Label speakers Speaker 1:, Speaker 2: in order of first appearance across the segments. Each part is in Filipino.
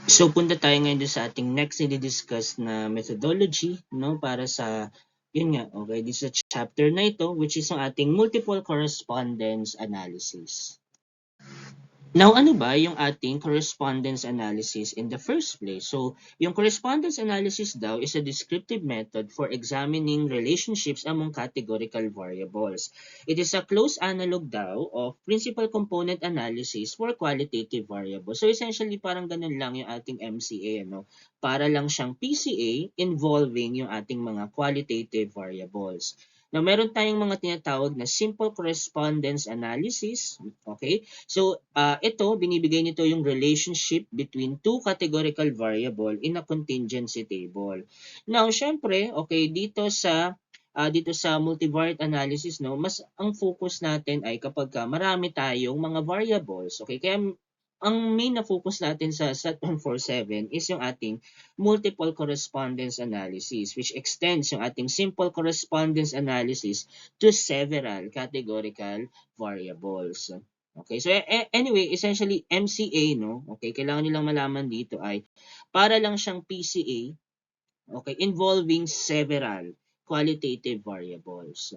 Speaker 1: So punta tayo ngayon doon sa ating next na discuss na methodology, no, para sa yun nga, okay, this is a chapter na ito which is ang ating multiple correspondence analysis. Now, ano ba yung ating correspondence analysis in the first place? So, yung correspondence analysis daw is a descriptive method for examining relationships among categorical variables. It is a close analog daw of principal component analysis for qualitative variables. So, essentially, parang ganun lang yung ating MCA, ano? Para lang siyang PCA involving yung ating mga qualitative variables. Now, meron tayong mga tinatawag na simple correspondence analysis, okay? So, ito, binibigay nito yung relationship between two categorical variable in a contingency table. Now, syempre, okay, dito sa multivariate analysis, no, mas ang focus natin ay kapag marami tayong mga variables, okay? Kaya ang main na focus natin sa SAT-147 is yung ating multiple correspondence analysis, which extends yung ating simple correspondence analysis to several categorical variables. Okay, so anyway, essentially MCA, no? Okay, kailangan nilang malaman dito ay para lang siyang PCA, okay, involving several qualitative variables.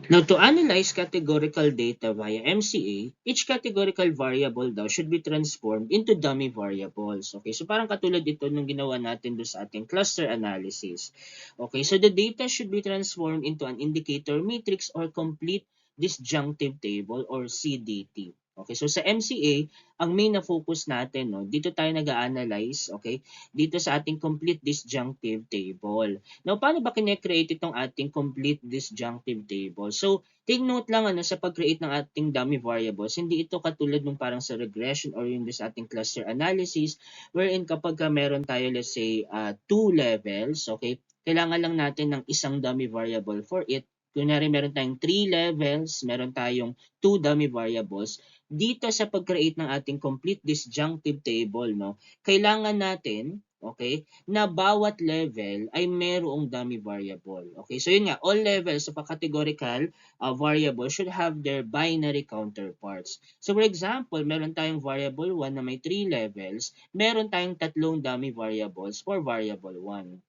Speaker 1: Now, to analyze categorical data via MCA, each categorical variable daw should be transformed into dummy variables. Okay, so parang katulad ito nung ginawa natin doon sa ating cluster analysis. Okay, so the data should be transformed into an indicator matrix or complete disjunctive table or CDT. Okay, so sa MCA, ang main na focus natin, no, dito tayo nag-analyze, okay, dito sa ating complete disjunctive table. Now, paano ba kine-create itong ating complete disjunctive table? So, take note lang ano, sa pag-create ng ating dummy variables, hindi ito katulad nung parang sa regression or yung sa ating cluster analysis, wherein kapag meron tayo, let's say, 2 levels, okay, kailangan lang natin ng isang dummy variable for it. Kunyari, meron tayong 3 levels, meron tayong 2 dummy variables. Dito sa pag-create ng ating complete disjunctive table, no, kailangan natin, okay, na bawat level ay merong dummy variable. Okay, so yun nga, all levels of a categorical variable should have their binary counterparts. So for example, meron tayong variable 1 na may 3 levels, meron tayong tatlong dummy variables for variable 1.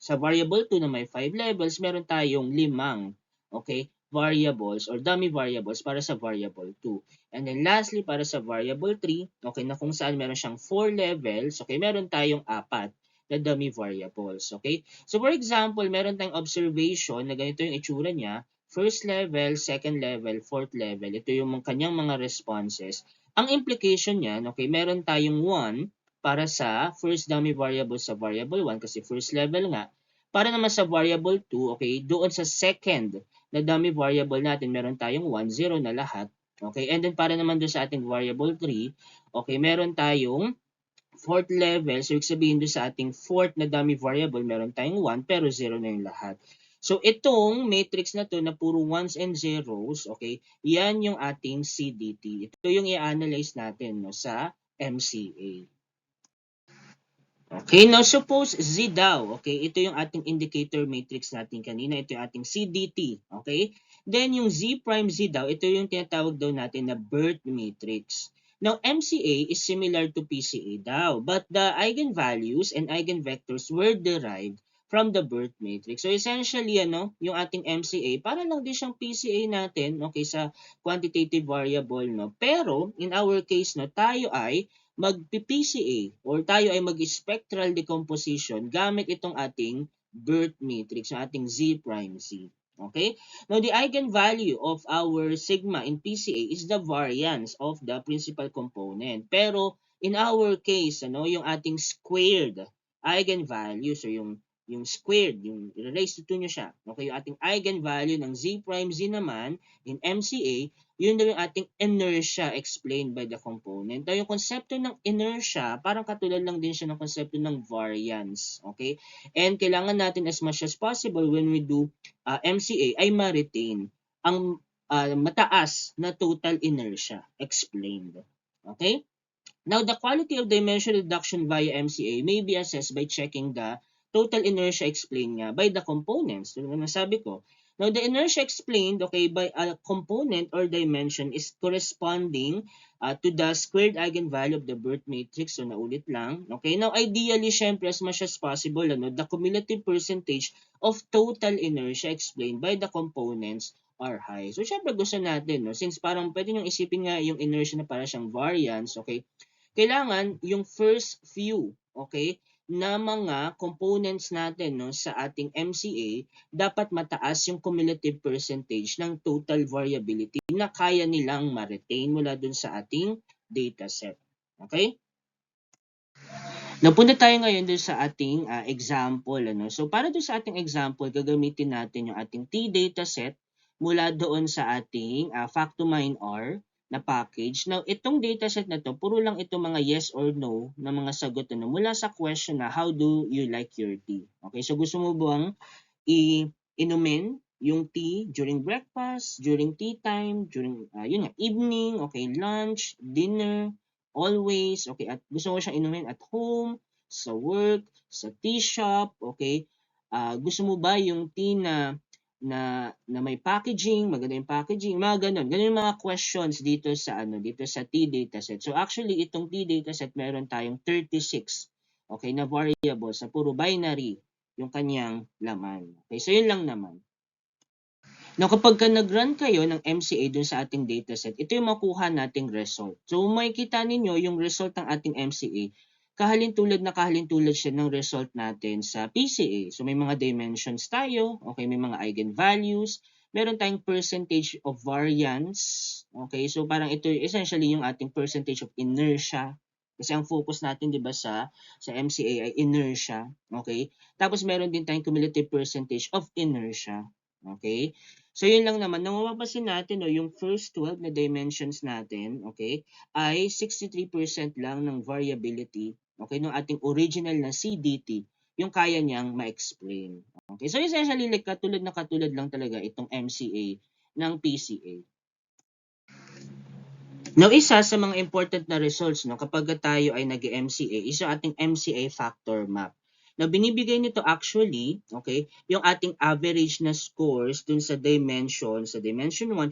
Speaker 1: Sa variable 2 na may 5 levels, meron tayong limang, okay, variables or dummy variables para sa variable 2. And then lastly, para sa variable 3, okay, na kung saan meron siyang 4 levels, okay, meron tayong apat na dummy variables, okay? So for example, meron tayong observation na ganito yung itsura niya, first level, second level, fourth level. Ito yung kanyang mga responses. Ang implication niyan, okay, meron tayong 1 para sa first dummy variable sa variable 1 kasi first level nga. Para naman sa variable 2, okay, doon sa second na dummy variable natin, meron tayong 1, 0 na lahat. Okay, and then para naman doon sa ating variable 3, okay, meron tayong fourth level. So, ibig sabihin doon sa ating fourth na dummy variable, meron tayong 1 pero 0 na yung lahat. So, itong matrix na to na puro ones and zeros, okay, yan yung ating CDT. Ito yung i-analyze natin no, sa MCA. Okay, now suppose Z daw, okay, ito yung ating indicator matrix natin kanina, ito yung ating CDT, okay? Then yung Z prime Z daw, ito yung tinatawag daw natin na birth matrix. Now, MCA is similar to PCA daw, but the eigenvalues and eigenvectors were derived from the birth matrix. So essentially, ano, yung ating MCA, para lang din siyang PCA natin, okay, sa quantitative variable, no? Pero, in our case, no, tayo ay mag-PCA or tayo ay mag-spectral decomposition gamit itong ating birth matrix, yung ating Z prime Z. Okay? Now, the eigenvalue of our sigma in PCA is the variance of the principal component. Pero, in our case, ano, yung ating squared eigenvalue, so yung squared, yung raised to 2 nyo siya. Okay, yung ating eigenvalue ng Z prime Z naman in MCA, yun daw yung ating inertia explained by the component. Daw yung konsepto ng inertia, parang katulad lang din siya ng konsepto ng variance. Okay? And kailangan natin as much as possible when we do MCA ay ma-retain ang mataas na total inertia explained. Okay? Now, the quality of dimension reduction via MCA may be assessed by checking the total inertia explained nga by the components. Ito naman sabi ko. Now, the inertia explained, okay, by a component or dimension is corresponding to the squared eigenvalue of the birth matrix. So, naulit lang. Okay, now, ideally, syempre, as much as possible, the cumulative percentage of total inertia explained by the components are high. So, syempre, gusto natin, since parang pwede nyo isipin nga yung inertia na para siyang variance, okay, kailangan yung first few, okay, na mga components natin sa ating MCA, dapat mataas yung cumulative percentage ng total variability na kaya nilang ma-retain mula dun sa ating dataset. Okay? Napunta tayo ngayon dun sa ating example. So para dun sa ating example, gagamitin natin yung ating T-dataset mula doon sa ating Factomine-R na package. Now, itong dataset na to, puro lang itong mga yes or no na mga sagot mula sa question na how do you like your tea? Okay, so gusto mo bang inumin yung tea during breakfast, during tea time, during evening, okay, lunch, dinner, always, okay, at gusto mo siyang inumin at home, sa work, sa tea shop, okay, gusto mo ba yung tea na may packaging, maganda yung packaging, mga ganun. Ganun yung mga questions dito sa tea dataset. So actually itong tea dataset meron tayong 36 okay na variables na puro binary yung kanyang laman. Okay, so yun lang naman. Now, kapag nag-run kayo ng MCA dun sa ating dataset, ito yung makuha nating result. So, makikita ninyo yung result ng ating MCA, kahalintulad siya ng result natin sa PCA. So, may mga dimensions tayo, okay, may mga eigenvalues, meron tayong percentage of variance, okay, so parang ito essentially yung ating percentage of inertia. Kasi ang focus natin, di ba, sa MCA ay inertia, okay? Tapos meron din tayong cumulative percentage of inertia, okay? So, yun lang naman. Nang mapapansin natin, yung first 12 na dimensions natin, okay, ay 63% lang ng variability, okay, ng ating original na CDT, yung kaya niyang ma-explain. Okay, so essentially, like, katulad lang talaga itong MCA ng PCA. Now, isa sa mga important na results kapag tayo ay nag-MCA is yung ating MCA factor map. Now, binibigay nito actually, okay, yung ating average na scores dun sa dimension 1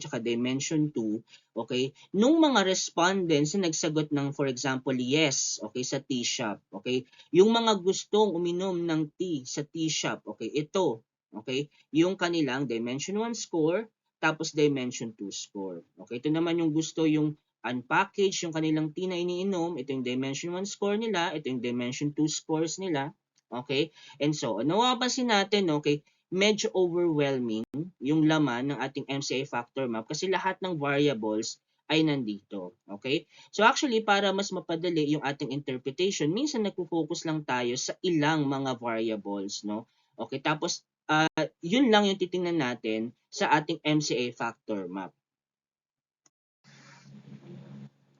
Speaker 1: tsaka dimension 2, okay, nung mga respondents na nagsagot ng, for example, yes, okay, sa tea shop, okay, yung mga gustong uminom ng tea sa tea shop, okay, ito, okay, yung kanilang dimension 1 score, tapos dimension 2 score. Okay, ito naman yung gusto yung unpackage yung kanilang tea na iniinom, ito yung dimension 1 score nila, ito yung dimension 2 scores nila, okay? And so, nawapansin natin, okay, medyo overwhelming yung laman ng ating MCA factor map kasi lahat ng variables ay nandito, okay? So actually, para mas mapadali yung ating interpretation, minsan nagpo-focus lang tayo sa ilang mga variables, no? Okay, tapos yun lang yung titingnan natin sa ating MCA factor map.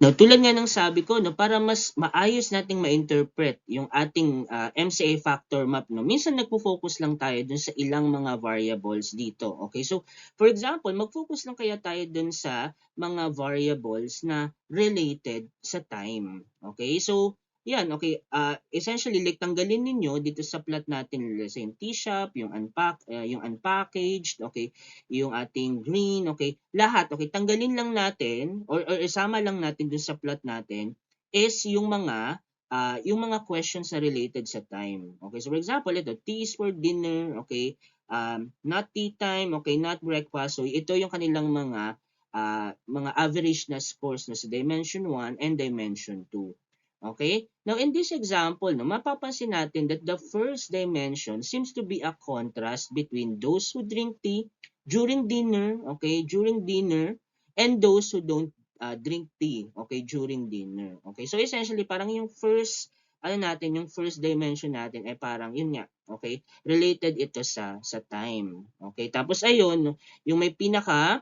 Speaker 1: Now, tulad nga ng sabi ko, para mas maayos nating ma-interpret yung ating MCA factor map, minsan nagpo-focus lang tayo dun sa ilang mga variables dito. Okay, so for example, mag-focus lang kaya tayo dun sa mga variables na related sa time. Okay, so yan, okay, essentially, like, tanggalin ninyo dito sa plot natin, let's say, yung T-shop, yung unpackaged, okay, yung ating green, okay, lahat, okay, tanggalin lang natin or isama lang natin dun sa plot natin is yung mga questions na related sa time. Okay, so for example, ito, tea is for dinner, okay, not tea time, okay, not breakfast. So ito yung kanilang mga average na scores na sa dimension 1 and dimension 2. Okay? Now, in this example, mapapansin natin that the first dimension seems to be a contrast between those who drink tea during dinner, okay, and those who don't drink tea, okay, during dinner. Okay, so essentially, parang yung first dimension natin ay parang yun nga, okay, related ito sa time. Okay, tapos ayun, yung may pinaka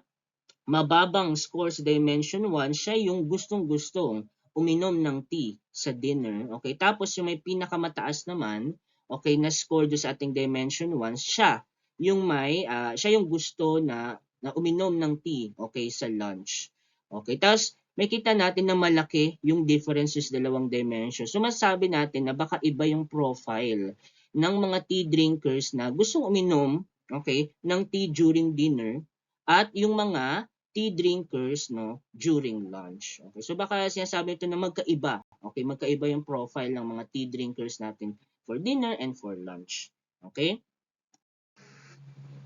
Speaker 1: mababang score sa dimension 1, siya yung gustong-gustong uminom ng tea sa dinner. Okay, tapos yung may pinakamataas naman, okay, na score do sa ating dimension 1, siya yung gusto na uminom ng tea, okay, sa lunch. Okay, tapos may kita natin na malaki yung differences dalawang dimensions. So masasabi natin na baka iba yung profile ng mga tea drinkers na gustong uminom, okay, ng tea during dinner at yung mga tea drinkers no during lunch. Okay, so baka sinasabi ito na magkaiba. Okay, magkaiba yung profile ng mga tea drinkers natin for dinner and for lunch. Okay?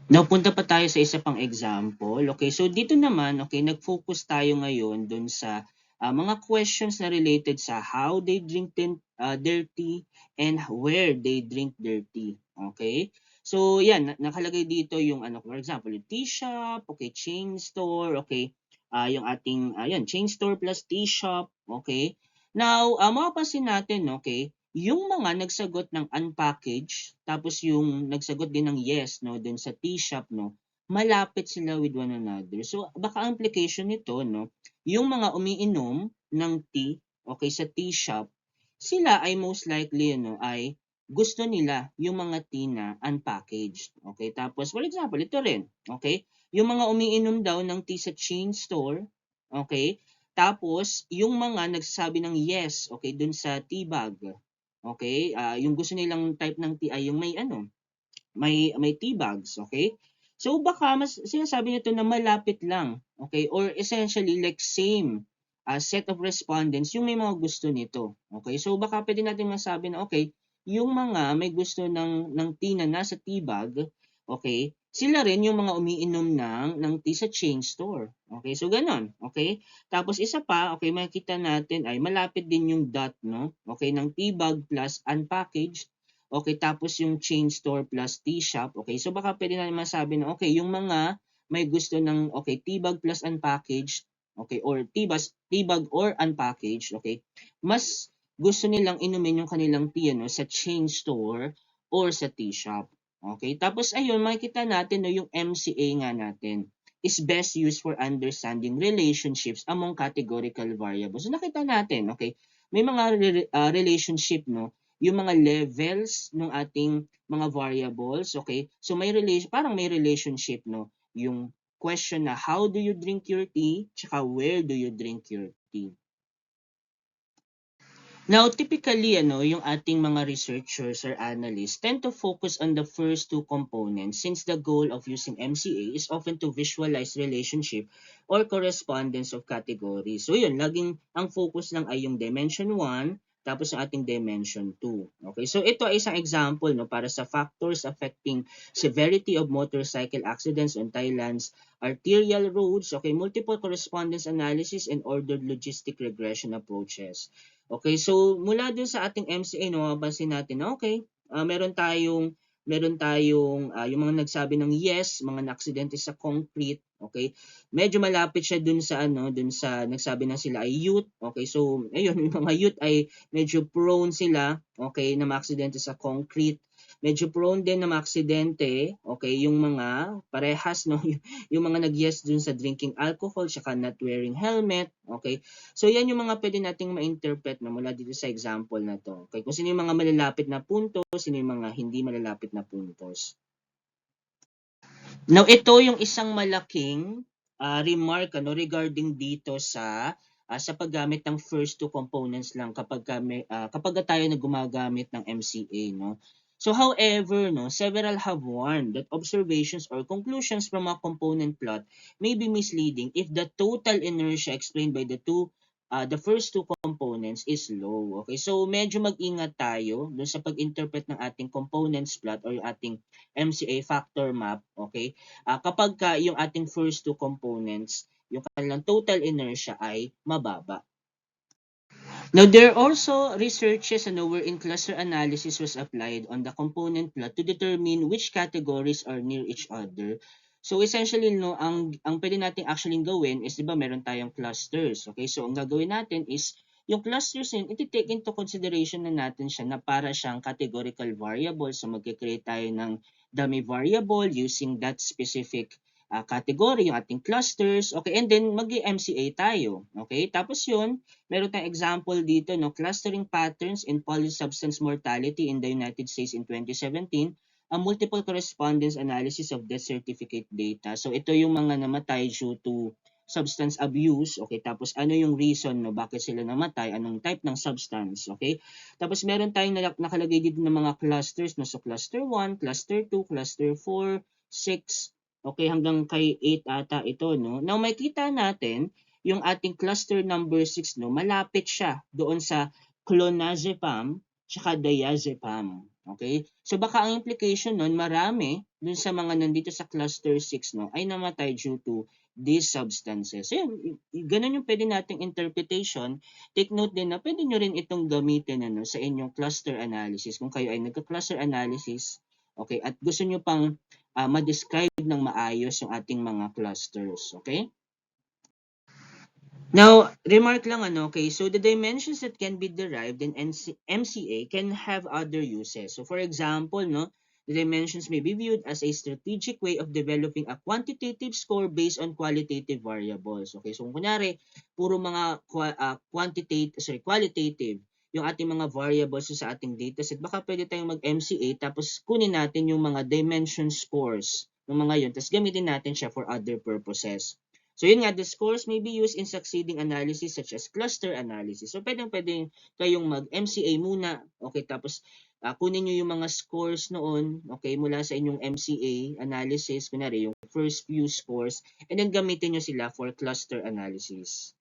Speaker 1: Now, punta pa tayo sa isa pang example. Okay, so dito naman, okay, nag-focus tayo ngayon dun sa mga questions na related sa how they drink their tea and where they drink their tea. Okay? So, yan, nakalagay dito yung, ano, for example, yung tea shop, okay, chain store, okay, yung ating, yan, chain store plus tea shop, okay. Now, mapapansin natin, okay, yung mga nagsagot ng unpackaged, tapos yung nagsagot din ng yes, no, dun sa tea shop, no, malapit sila with one another. So, baka implication nito, no, yung mga umiinom ng tea, okay, sa tea shop, sila ay most likely, ano, ay gusto nila yung mga tea na unpackaged. Okay, tapos, for example, ito rin, okay, yung mga umiinom daw ng tea sa chain store, okay, tapos, yung mga nagsasabi ng yes, okay, dun sa tea bag, okay? Yung gusto nilang type ng tea ay yung may ano, may tea bags, okay? So baka mas sinasabi nito na malapit lang, okay? Or essentially like same set of respondents yung may mga gusto nito, okay? So baka pwede natin masabi na okay, yung mga may gusto ng tea na nasa tea bag, okay? Sila rin yung mga umiinom ng tea sa chain store. Okay? So ganon, okay? Tapos isa pa, okay, makikita natin ay malapit din yung dot, no? Okay, ng tea bag plus unpackaged. Okay, tapos yung chain store plus tea shop. Okay, so baka pwede na masabi na okay, yung mga may gusto ng okay, tea bag plus unpackaged, okay, or tea bag or unpackaged, okay, mas gusto nilang inumin yung kanilang tea no, sa chain store or sa tea shop. Okay, tapos ayun, makikita natin no, yung MCA nga natin is best used for understanding relationships among categorical variables. So nakita natin, okay, may mga relationship no, yung mga levels ng ating mga variables, okay? So may relation, parang may relationship no, yung question na how do you drink your tea, tsaka where do you drink your tea. Now, typically, yung ating mga researchers or analysts tend to focus on the first two components since the goal of using MCA is often to visualize relationship or correspondence of categories. So, yun, laging ang focus lang ay yung dimension 1 tapos ang ating dimension 2. Okay, so ito ay isang example no, para sa factors affecting severity of motorcycle accidents on Thailand's arterial roads, okay, multiple correspondence analysis and ordered logistic regression approaches. Okay, so mula dun sa ating MCA, no, mapapansin natin na okay, meron tayong yung mga nagsabi ng yes, mga na-aksidente sa concrete, okay? Medyo malapit siya dun sa nagsabi na sila ay youth, okay? So, ayun, yung mga youth ay medyo prone sila, okay, na ma-aksidente sa concrete. Medyo prone din na ma-aksidente, okay, yung mga parehas, no, yung mga nag-yes dun sa drinking alcohol, saka not wearing helmet, okay? So yan yung mga pwede nating ma-interpret na mula dito sa example na to. Okay, kung sino yung mga malalapit na puntos, sino yung mga hindi malalapit na puntos. Now ito yung isang malaking remark regarding dito sa paggamit ng first two components lang kapag tayo na gumagamit ng MCA, no. So however, no, several have warned that observations or conclusions from a component plot may be misleading if the total inertia explained by the first two components is low. Okay, so medyo mag-ingat tayo dun sa pag-interpret ng ating components plot or yung ating MCA factor map, okay? Kapag yung ating first two components, yung kanilang total inertia ay mababa. Now, there are also researches wherein cluster analysis was applied on the component plot to determine which categories are near each other. So essentially, no, ang pwede nating actually gawin is, di ba, meron tayong clusters. Okay, so ang gagawin natin is, yung clusters yun, iti-take into consideration na natin siya na para siyang categorical variable. So magkikreate tayo ng dummy variable using that specific category, yung ating clusters. Okay, and then mag-MCA tayo. Okay, tapos yun, meron tayong example dito, no, clustering patterns in polysubstance mortality in the United States in 2017, a multiple correspondence analysis of death certificate data. So ito yung mga namatay due to substance abuse, okay? Tapos ano yung reason, no, bakit sila namatay, anong type ng substance, okay? Tapos meron tayong nakalagay dito ng mga clusters, no, so cluster 1, cluster 2, cluster 4, 6, okay, hanggang kay 8 ata ito, no? Now, makita natin yung ating cluster number 6, no? Malapit siya doon sa clonazepam tsaka diazepam. Okay? So baka ang implication nun, marami dun sa mga nandito sa cluster 6, no, ay namatay due to these substances. So, yun, ganun yung pwede nating interpretation. Take note din na pwede nyo rin itong gamitin ano, sa inyong cluster analysis. Kung kayo ay nagka-cluster analysis, okay, at gusto nyo pang ma-describe ng maayos yung ating mga clusters. Okay? Now, remark lang ano, okay, so the dimensions that can be derived in MCA can have other uses. So for example, no, the dimensions may be viewed as a strategic way of developing a quantitative score based on qualitative variables. Okay, so kung kunyari, puro mga qualitative yung ating mga variables sa ating dataset, baka pwede tayong mag-MCA tapos kunin natin yung mga dimension scores ng mga yun, tapos gamitin natin siya for other purposes. So yun nga, the scores may be used in succeeding analysis such as cluster analysis. So pwedeng kayong mag-MCA muna, okay, tapos kunin nyo yung mga scores noon, okay, mula sa inyong MCA analysis, kunwari yung first few scores, and then gamitin nyo sila for cluster analysis.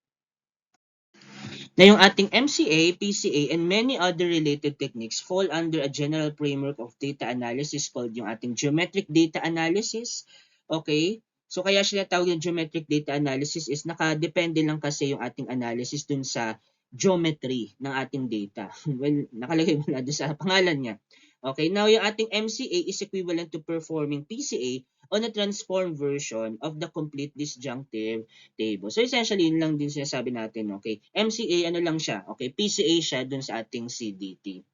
Speaker 1: Na yung ating MCA, PCA, and many other related techniques fall under a general framework of data analysis called yung ating geometric data analysis. Okay? So kaya siya tawag yung geometric data analysis is nakadepende lang kasi yung ating analysis dun sa geometry ng ating data. Well, nakalagay mo na doon sa pangalan niya. Okay, now yung ating MCA is equivalent to performing PCA on a transformed version of the complete disjunctive table. So essentially, yun lang din sinasabi natin, okay? MCA, ano lang siya, okay? PCA siya dun sa ating CDT.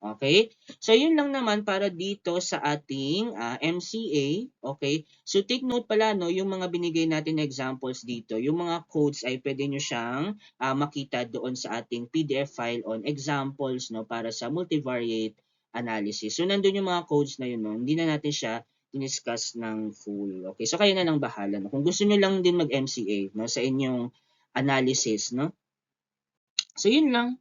Speaker 1: Okay? So yun lang naman para dito sa ating MCA, okay? So take note pala, no, yung mga binigay natin examples dito, yung mga codes ay pwede nyo siyang makita doon sa ating PDF file on examples, no, para sa multivariate analysis. So nandun yung mga codes na yun, no? Hindi na natin siya diniscuss ng full. Okay, so kayo na lang bahala. No? Kung gusto nyo lang din mag-MCA no, sa inyong analysis, no? So yun lang.